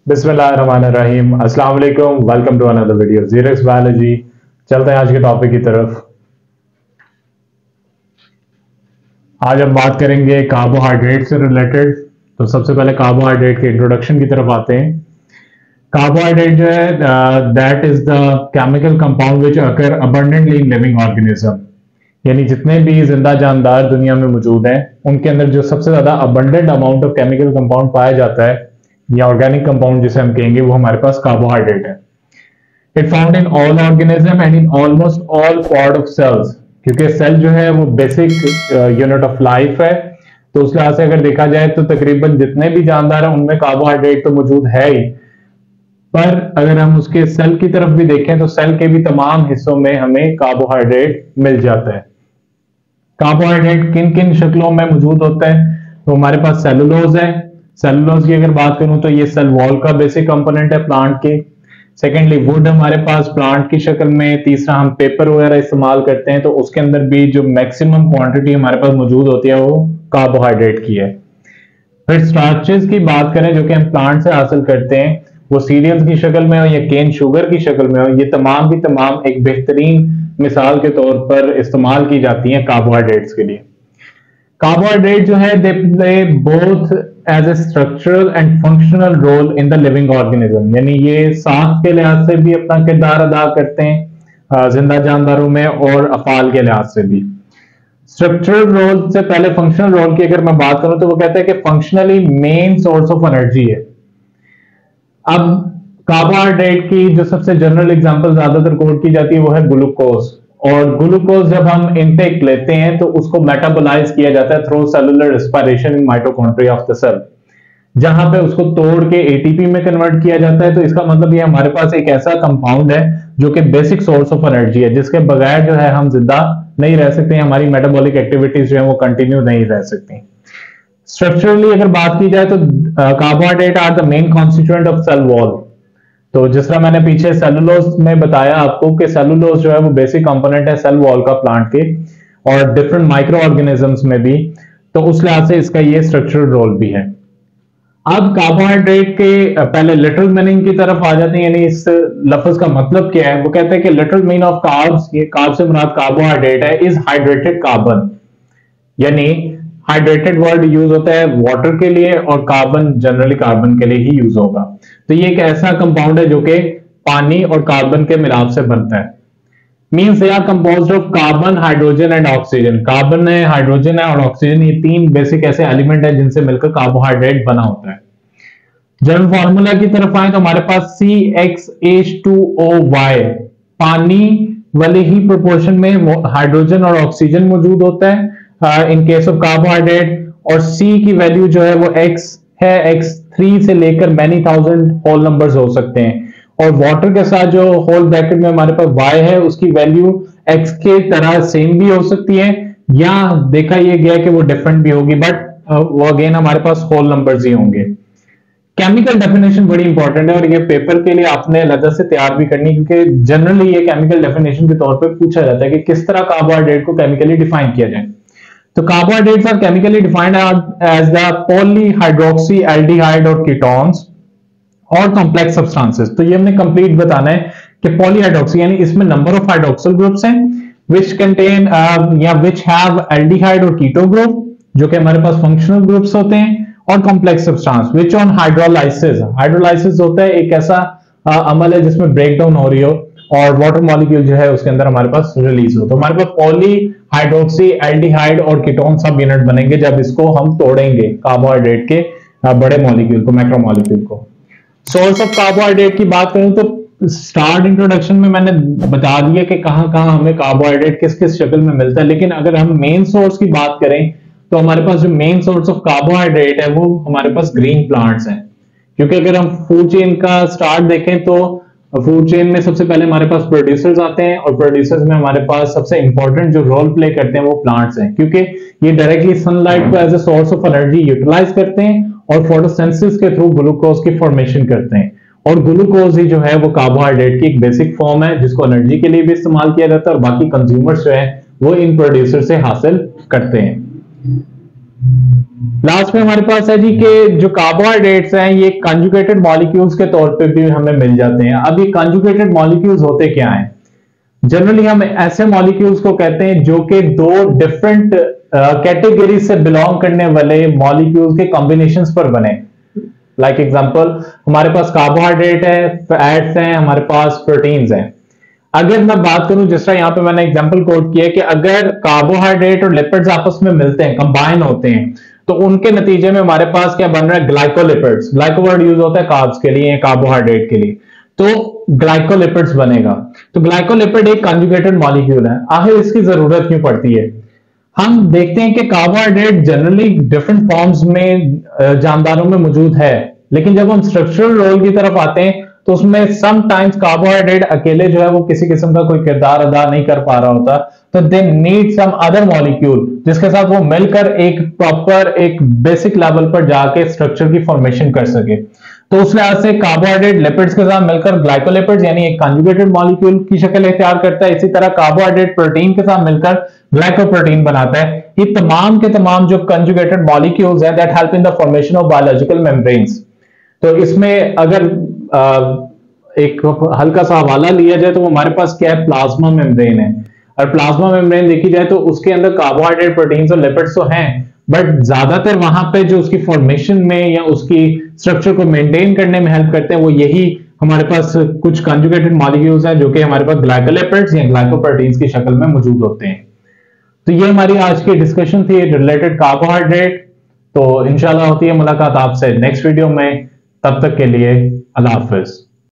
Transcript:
बिस्मिल्लाहिर्रहमानिर्रहीम। अस्सलाम वालेकुम। Welcome to another video Xerox biology. चलते हैं आज के टॉपिक की तरफ। आज हम बात करेंगे कार्बोहाइड्रेट से रिलेटेड। तो सबसे पहले कार्बोहाइड्रेट के इंट्रोडक्शन की तरफ आते हैं। कार्बोहाइड्रेट जो है that is the chemical compound which occur abundantly in living organism, यानी जितने भी जिंदा जानदार दुनिया में मौजूद हैं उनके अंदर जो सबसे ज्यादा abundant amount of chemical compound पाया जाता है या ऑर्गेनिक कंपाउंड जिसे हम कहेंगे, वो हमारे पास कार्बोहाइड्रेट है। It found in all organism and in almost all part of cells, क्योंकि सेल जो है वो बेसिक यूनिट ऑफ लाइफ है। तो उस लिहाज से अगर देखा जाए तो तकरीबन जितने भी जानदार हैं उनमें कार्बोहाइड्रेट तो मौजूद है ही, पर अगर हम उसके सेल की तरफ भी देखें तो सेल के भी तमाम हिस्सों में हमें कार्बोहाइड्रेट मिल जाता है। कार्बोहाइड्रेट किन किन शक्लों में मौजूद होता है? तो हमारे पास सेलुलोज है। सेलुलोज की अगर बात करूं तो ये सेल वॉल का बेसिक कंपोनेंट है प्लांट के। सेकेंडली वुड हमारे पास प्लांट की शक्ल में। तीसरा हम पेपर वगैरह इस्तेमाल करते हैं तो उसके अंदर भी जो मैक्सिमम क्वांटिटी हमारे पास मौजूद होती है वो कार्बोहाइड्रेट की है। फिर स्टार्चेस की बात करें जो कि हम प्लांट से हासिल करते हैं, वो सीरियल्स की शक्ल में हो या केन शुगर की शक्ल में हो, ये तमाम की तमाम एक बेहतरीन मिसाल के तौर पर इस्तेमाल की जाती हैं कार्बोहाइड्रेट्स के लिए। कार्बोहाइड्रेट जो है they play both as a structural and functional role in the living organism, यानी ये सांस के लिहाज से भी अपना किरदार अदा करते हैं जिंदा जानदारों में, और अफाल के लिहाज से भी। स्ट्रक्चरल रोल से पहले फंक्शनल रोल की अगर मैं बात करूं तो वो कहता है कि functionally main source of energy है। अब कार्बोहाइड्रेट की जो सबसे जनरल एग्जांपल ज्यादातर कोट की जाती है वो है ग्लूकोज, और ग्लूकोज जब हम इनटेक लेते हैं तो उसको मेटाबोलाइज किया जाता है through cellular respiration in mitochondria of the cell, जहां पे उसको तोड़ के एटीपी में कन्वर्ट किया जाता है। तो इसका मतलब ये हमारे पास एक ऐसा कंपाउंड है जो कि बेसिक सोर्स ऑफ एनर्जी है, जिसके बगैर जो है हम जिंदा नहीं रह सकते, हमारी मेटाबॉलिक एक्टिविटीज जो है वो कंटिन्यू नहीं रह सकती। स्ट्रक्चरली अगर बात की जाए तो carbohydrate are the main constituent of cell wall. तो जिस तरह मैंने पीछे सेलुलोज में बताया आपको कि सेलुलोज जो है वो बेसिक कंपोनेंट है सेल वॉल का प्लांट के, और डिफरेंट माइक्रो ऑर्गेनिजम्स में भी, तो उस लिहाज से इसका ये स्ट्रक्चरल रोल भी है। अब कार्बोहाइड्रेट के पहले लिटरल मीनिंग की तरफ आ जाते हैं, यानी इस लफ्ज का मतलब क्या है। वो कहते हैं कि लिटरल मीनिंग ऑफ कार्ब्स, ये कार्ब से मुराद कार्बोहाइड्रेट है, इज हाइड्रेटेड कार्बन, यानी हाइड्रेटेड वर्ड यूज होता है वाटर के लिए और कार्बन जनरली कार्बन के लिए ही यूज होगा। तो ये एक ऐसा कंपाउंड है जो कि पानी और कार्बन के मिलाप से बनता है। Means they are composed of carbon, hydrogen and oxygen. Carbon है, हाइड्रोजन है और ऑक्सीजन, ये तीन बेसिक ऐसे एलिमेंट है जिनसे मिलकर कार्बोहाइड्रेट बना होता है। जनरल फार्मूला की तरफ आए तो हमारे पास CxH2OY, पानी वाले ही प्रोपोर्शन में हाइड्रोजन और ऑक्सीजन मौजूद होता है इन केस ऑफ कार्बोहाइड्रेट, और C की वैल्यू जो है वो X है, X3 से लेकर मैनी थाउजेंड होल नंबर्स हो सकते हैं, और वाटर के साथ जो होल ब्रैकेट में हमारे पास Y है उसकी वैल्यू X के तरह सेम भी हो सकती है, या देखा यह गया कि वो डिफरेंट भी होगी, बट वो अगेन हमारे पास होल नंबर्स ही होंगे। केमिकल डेफिनेशन बड़ी इंपॉर्टेंट है और ये पेपर के लिए आपने अलग से तैयार भी करनी, क्योंकि जनरली ये केमिकल डेफिनेशन के तौर पे पूछा जाता है कि किस तरह कार्बोहाइड्रेट को केमिकली डिफाइन किया जाए। तो carbohydrates are chemically defined as the polyhydroxy aldehyde or ketones or complex substances. तो ये हमने कंप्लीट बताना है कि पॉलीहाइड्रोक्सी यानी इसमें नंबर ऑफ हाइड्रोक्सिल ग्रुप्स हैं विच कंटेन या विच हैव एल्डिहाइड और कीटो ग्रुप, जो कि हमारे पास फंक्शनल ग्रुप्स होते हैं, और complex substance which on hydrolysis. Hydrolysis होता है एक ऐसा अमल है जिसमें ब्रेक डाउन हो रही हो और वाटर मॉलिक्यूल जो है उसके अंदर हमारे पास रिलीज हो। तो हमारे पास पॉलीहाइड्रोक्सी एल्डिहाइड और कीटोन सब यूनिट बनेंगे जब इसको हम तोड़ेंगे कार्बोहाइड्रेट के बड़े मॉलिक्यूल को, मैक्रो मॉलिक्यूल को। सोर्स ऑफ कार्बोहाइड्रेट की बात करूं तो स्टार्ट इंट्रोडक्शन में मैंने बता दिया कि कहां कहां हमें कार्बोहाइड्रेट किस किस शक्ल में मिलता है, लेकिन अगर हम मेन सोर्स की बात करें तो हमारे पास जो मेन सोर्स ऑफ कार्बोहाइड्रेट है वो हमारे पास ग्रीन प्लांट्स हैं। क्योंकि अगर हम फूड चेन का स्टार्ट देखें तो फूड चेन में सबसे पहले हमारे पास प्रोड्यूसर्स आते हैं, और प्रोड्यूसर्स में हमारे पास सबसे इंपॉर्टेंट जो रोल प्ले करते हैं वो प्लांट्स हैं, क्योंकि ये डायरेक्टली सनलाइट को as a source of energy utilise करते हैं और फोटोसिंथेसिस के थ्रू ग्लूकोज की फॉर्मेशन करते हैं, और ग्लूकोज ही जो है वो कार्बोहाइड्रेट की एक बेसिक फॉर्म है जिसको एनर्जी के लिए भी इस्तेमाल किया जाता है, और बाकी कंज्यूमर्स जो है वो इन प्रोड्यूसर से हासिल करते हैं। लास्ट में हमारे पास है जी कि जो कार्बोहाइड्रेट्स हैं ये कंजुगेटेड मॉलिक्यूल्स के तौर पे भी हमें मिल जाते हैं। अब ये कंजुगेटेड मॉलिक्यूल्स होते क्या हैं? जनरली हम ऐसे मॉलिक्यूल्स को कहते हैं जो कि दो डिफरेंट कैटेगरी से बिलोंग करने वाले मॉलिक्यूल्स के कॉम्बिनेशंस पर बने। लाइक एग्जांपल, हमारे पास कार्बोहाइड्रेट है, फैट्स हैं, हमारे पास प्रोटीन्स हैं। अगर मैं बात करूं, जिस तरह यहां पे मैंने एग्जांपल कोट किया कि अगर कार्बोहाइड्रेट और लिपिड्स आपस में मिलते हैं, कंबाइन होते हैं, तो उनके नतीजे में हमारे पास क्या बन रहा है? ग्लाइकोलिपिड्स। ग्लाइको वर्ड यूज होता है कार्ब्स के लिए, कार्बोहाइड्रेट के लिए, तो ग्लाइकोलिपिड्स बनेगा। तो ग्लाइकोलिपिड एक कंजुगेटेड मॉलिक्यूल है। आखिर इसकी जरूरत क्यों पड़ती है? हम देखते हैं कि कार्बोहाइड्रेट जनरली डिफरेंट फॉर्म्स में जानदारों में मौजूद है, लेकिन जब हम स्ट्रक्चरल रोल की तरफ आते हैं तो उसमें समटाइम्स कार्बोहाइड्रेट अकेले जो है वो किसी किस्म का कोई किरदार अदा नहीं कर पा रहा होता, तो they need some other molecule जिसके साथ वो मिलकर एक प्रॉपर एक बेसिक लेवल पर जाके स्ट्रक्चर की फॉर्मेशन कर सके। तो उस लिहाज से कार्बोहाइड्रेट लिपिड्स के साथ मिलकर ग्लाइकोलिपिड्स यानी एक कंजुगेटेड मॉलिक्यूल की शक्ल इख्तियार करता है। इसी तरह कार्बोहाइड्रेट प्रोटीन के साथ मिलकर ग्लाइकोप्रोटीन बनाता है। ये तमाम के तमाम जो कंजुगेटेड मॉलिक्यूल्स हैं that help in the formation of biological membranes. तो इसमें अगर एक हल्का सा हवाला लिया जाए तो हमारे पास क्या है? प्लाज्मा मेम्ब्रेन है। और प्लाज्मा मेम्ब्रेन देखी जाए तो उसके अंदर कार्बोहाइड्रेट, प्रोटीन्स और लिपिड्स तो हैं, बट ज्यादातर वहां पे जो उसकी फॉर्मेशन में या उसकी स्ट्रक्चर को मेंटेन करने में हेल्प करते हैं वो यही हमारे पास कुछ कंजुगेटेड मॉलिक्यूल्स हैं जो कि हमारे पास ग्लाइकोलिपिड्स या ग्लाइकोप्रोटीन्स की शक्ल में मौजूद होते हैं। तो ये हमारी आज की डिस्कशन थी रिलेटेड कार्बोहाइड्रेट। तो इंशाल्लाह होती है मुलाकात आपसे नेक्स्ट वीडियो में। तब तक के लिए अल्लाह हाफिज।